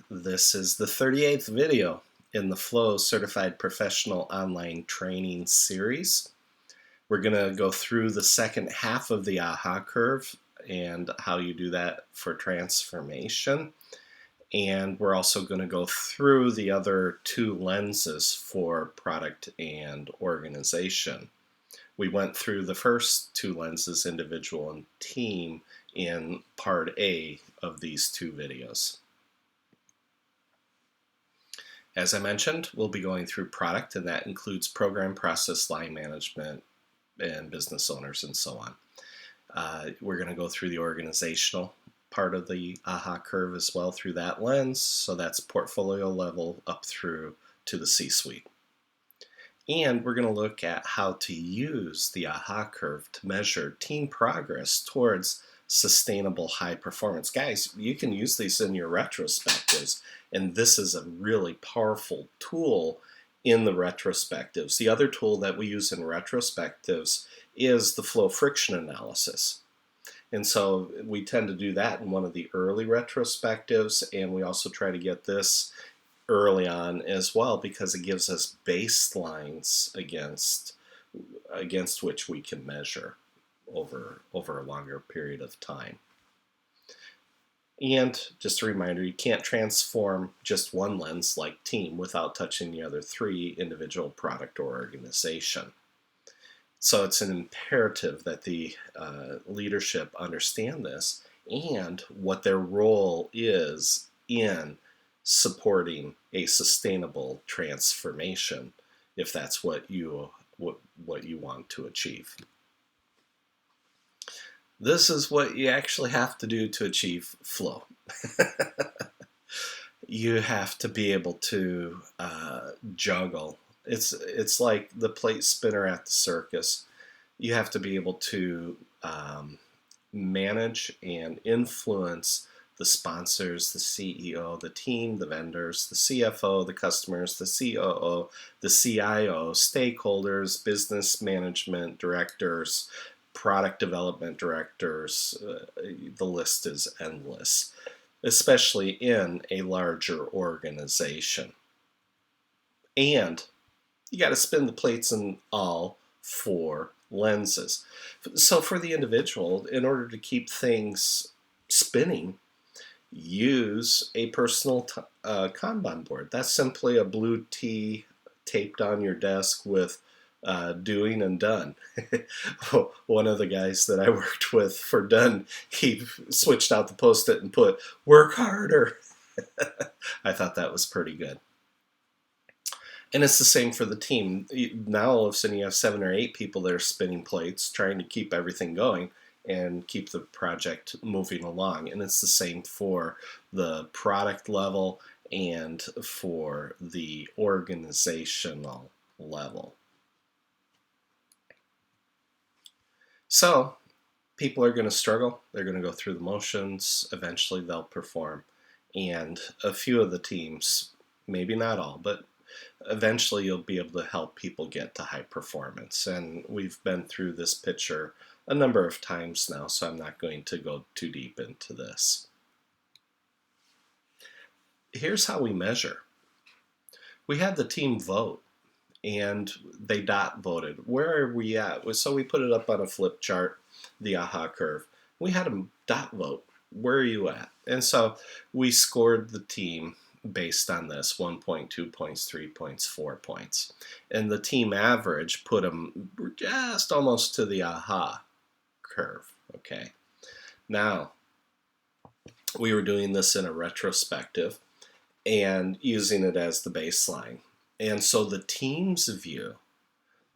This is the 38th video in the Flow Certified Professional Online Training series. We're going to go through the second half of the AHA curve and how you do that for transformation. And we're also going to go through the other two lenses for product and organization. We went through the first two lenses, individual and team, in part A of these two videos. As I mentioned, we'll be going through product, and that includes program, process, line management, and business owners, and so on. We're going to go through the organizational part of the AHA curve as well through that lens, so that's portfolio level up through to the C-suite. And we're going to look at how to use the AHA curve to measure team progress towards sustainable high performance. Guys, you can use these in your retrospectives, and this is a really powerful tool in the retrospectives. The other tool that we use in retrospectives is the flow friction analysis. And so we tend to do that in one of the early retrospectives, and we also try to get this early on as well because it gives us baselines against which we can measure over a longer period of time. And just a reminder, you can't transform just one lens like team without touching the other three, individual, product, or organization. So it's an imperative that the leadership understand this and what their role is in supporting a sustainable transformation, if that's what you want to achieve. This is what you actually have to do to achieve flow. You have to be able to juggle. It's like the plate spinner at the circus. You have to be able to manage and influence the sponsors, the CEO, the team, the vendors, the CFO, the customers, the COO, the CIO, stakeholders, business management directors, product development directors. The list is endless, especially in a larger organization. And you got to spin the plates in all four lenses. So for the individual, in order to keep things spinning, use a personal Kanban board. That's simply a blue T taped on your desk with doing and done. One of the guys that I worked with for done, he switched out the post-it and put work harder. I thought that was pretty good. And it's the same for the team. Now all of a sudden you have 7 or 8 people that are spinning plates trying to keep everything going and keep the project moving along. And it's the same for the product level and for the organizational level. So people are going to struggle. They're going to go through the motions. Eventually they'll perform. And a few of the teams, maybe not all, but eventually you'll be able to help people get to high performance. And we've been through this picture a number of times now, so I'm not going to go too deep into this. Here's how we measure. We had the team vote, and they dot voted. Where are we at? So we put it up on a flip chart, the AHA curve. We had them dot vote. Where are you at? And so we scored the team based on this: 1 point, 2 points, 3 points, 4 points. And the team average put them just almost to the AHA curve. Okay. Now, we were doing this in a retrospective and using it as the baseline. And so the team's view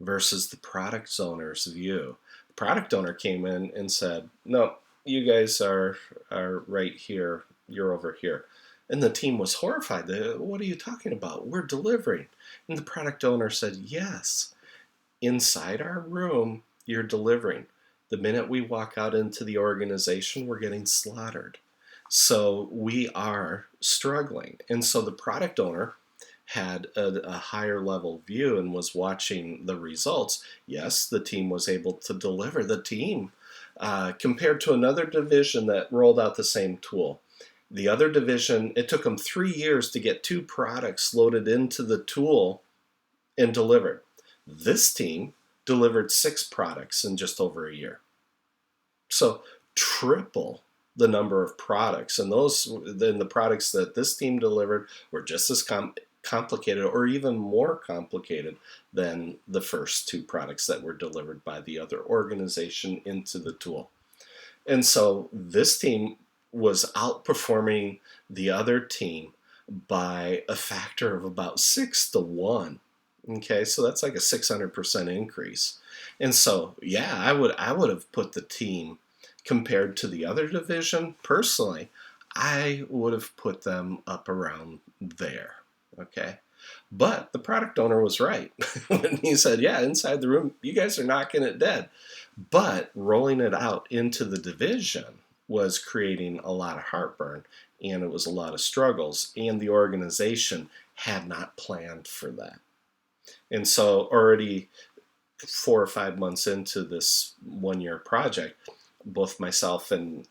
versus the product owner's view. The product owner came in and said, no, you guys are right here, you're over here. And the team was horrified. What are you talking about? We're delivering. And the product owner said, yes, inside our room, you're delivering. The minute we walk out into the organization, we're getting slaughtered. So we are struggling. And so the product owner had a higher level view and was watching the results. Yes, the team was able to deliver. The team, compared to another division that rolled out the same tool, The other division, it took them 3 years to get 2 products loaded into the tool and delivered. This team delivered 6 products in just over a year. So triple the number of products, and the products that this team delivered were just as complicated or even more complicated than the first 2 products that were delivered by the other organization into the tool. And so this team was outperforming the other team by a factor of about 6 to 1. Okay, so that's like a 600% increase. And so, yeah, I would have put the team compared to the other division. Personally, I would have put them up around there. Okay, but the product owner was right when he said, "Yeah, inside the room, you guys are knocking it dead." But rolling it out into the division was creating a lot of heartburn, and it was a lot of struggles, and the organization had not planned for that. And so already 4 or 5 months into this 1 year project, both myself and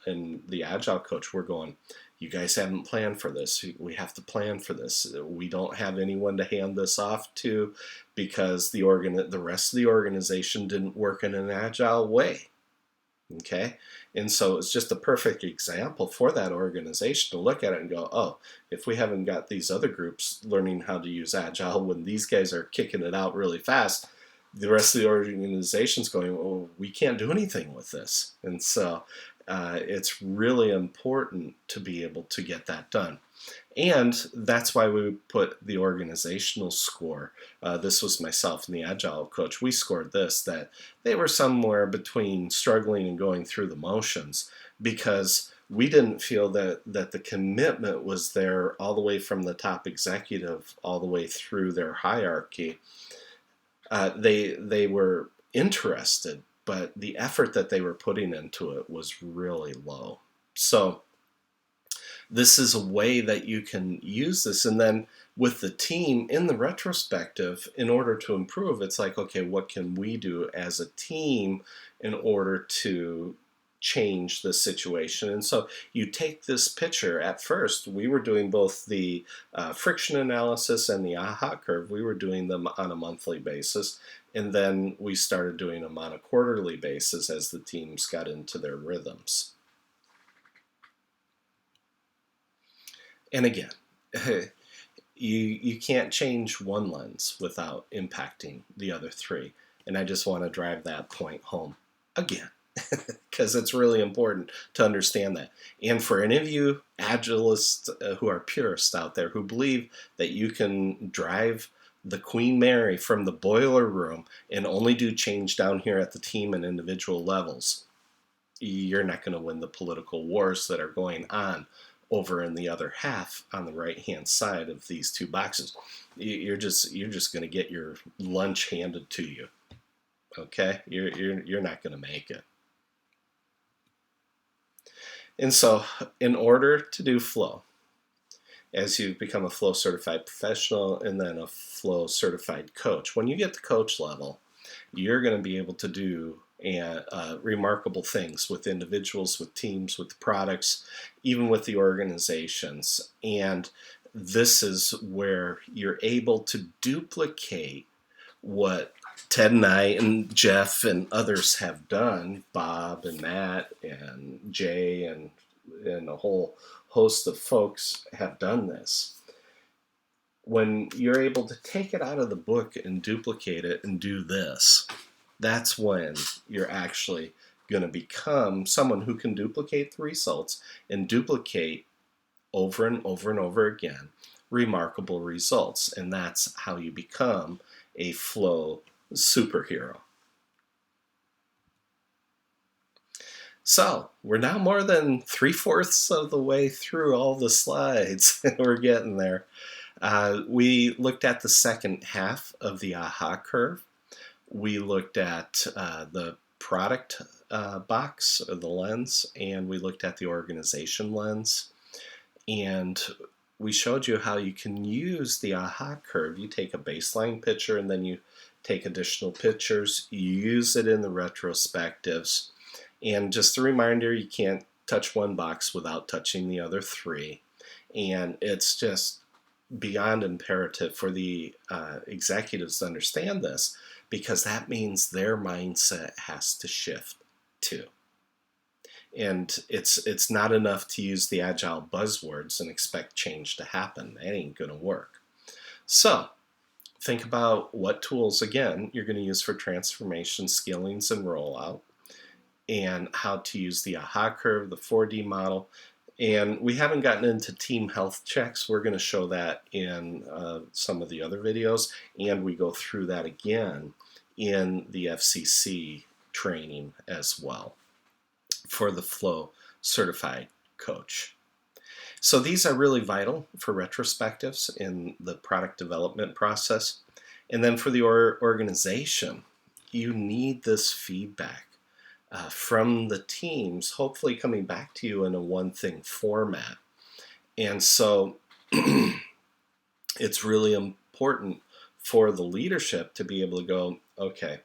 the Agile coach were going, "You guys haven't planned for this. We have to plan for this. We don't have anyone to hand this off to because the rest of the organization didn't work in an Agile way." Okay, and so it's just a perfect example for that organization to look at it and go, "Oh, if we haven't got these other groups learning how to use Agile when these guys are kicking it out really fast, the rest of the organization's going, oh, we can't do anything with this." And so it's really important to be able to get that done. And that's why we put the organizational score. This was myself and the Agile coach. We scored this, that they were somewhere between struggling and going through the motions, because we didn't feel that the commitment was there all the way from the top executive all the way through their hierarchy. They were interested, but the effort that they were putting into it was really low. So this is a way that you can use this. And then with the team in the retrospective, in order to improve, it's like, okay, what can we do as a team in order to change the situation? And so you take this picture. At first, we were doing both the friction analysis and the AHA curve. We were doing them on a monthly basis. And then we started doing them on a quarterly basis as the teams got into their rhythms. And again, you can't change one lens without impacting the other 3. And I just want to drive that point home again, because it's really important to understand that. And for any of you Agilists who are purists out there who believe that you can drive the Queen Mary from the boiler room and only do change down here at the team and individual levels, you're not going to win the political wars that are going on over in the other half on the right hand side of these 2 boxes. You're just going to get your lunch handed to you. Okay, you're not going to make it. And so, in order to do flow, as you become a flow certified professional and then a flow certified coach, when you get to coach level, you're going to be able to do remarkable things with individuals, with teams, with products, even with the organizations. And this is where you're able to duplicate what Ted and I and Jeff and others have done, Bob and Matt and Jay and a whole host of folks have done this. When you're able to take it out of the book and duplicate it and do this, that's when you're actually going to become someone who can duplicate the results and duplicate over and over and over again remarkable results. And that's how you become a flow superhero. So we're now more than 3/4 of the way through all the slides. We're getting there. We looked at the second half of the AHA curve. We looked at the product box, or the lens, and we looked at the organization lens. And we showed you how you can use the AHA curve. You take a baseline picture and then you take additional pictures. You use it in the retrospectives. And just a reminder, you can't touch one box without touching the other three. And it's just beyond imperative for the executives to understand this, because that means their mindset has to shift too. And it's not enough to use the Agile buzzwords and expect change to happen. That ain't going to work. So think about what tools, again, you're going to use for transformation, scalings, and rollout, and how to use the AHA curve, the 4D model. And we haven't gotten into team health checks. We're going to show that in some of the other videos, and we go through that again in the FCC training as well for the Flow Certified Coach. So these are really vital for retrospectives in the product development process. And then for the organization, you need this feedback from the teams, hopefully coming back to you in a one-thing format. And so it's really important for the leadership to be able to go, okay,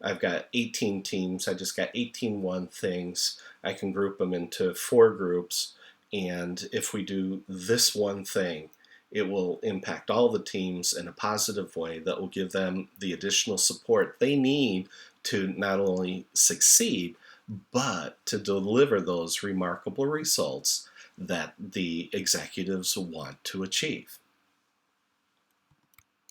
I've got 18 teams. I just got 18 one things. I can group them into 4 groups. And if we do this one thing, it will impact all the teams in a positive way that will give them the additional support they need to not only succeed, but to deliver those remarkable results that the executives want to achieve.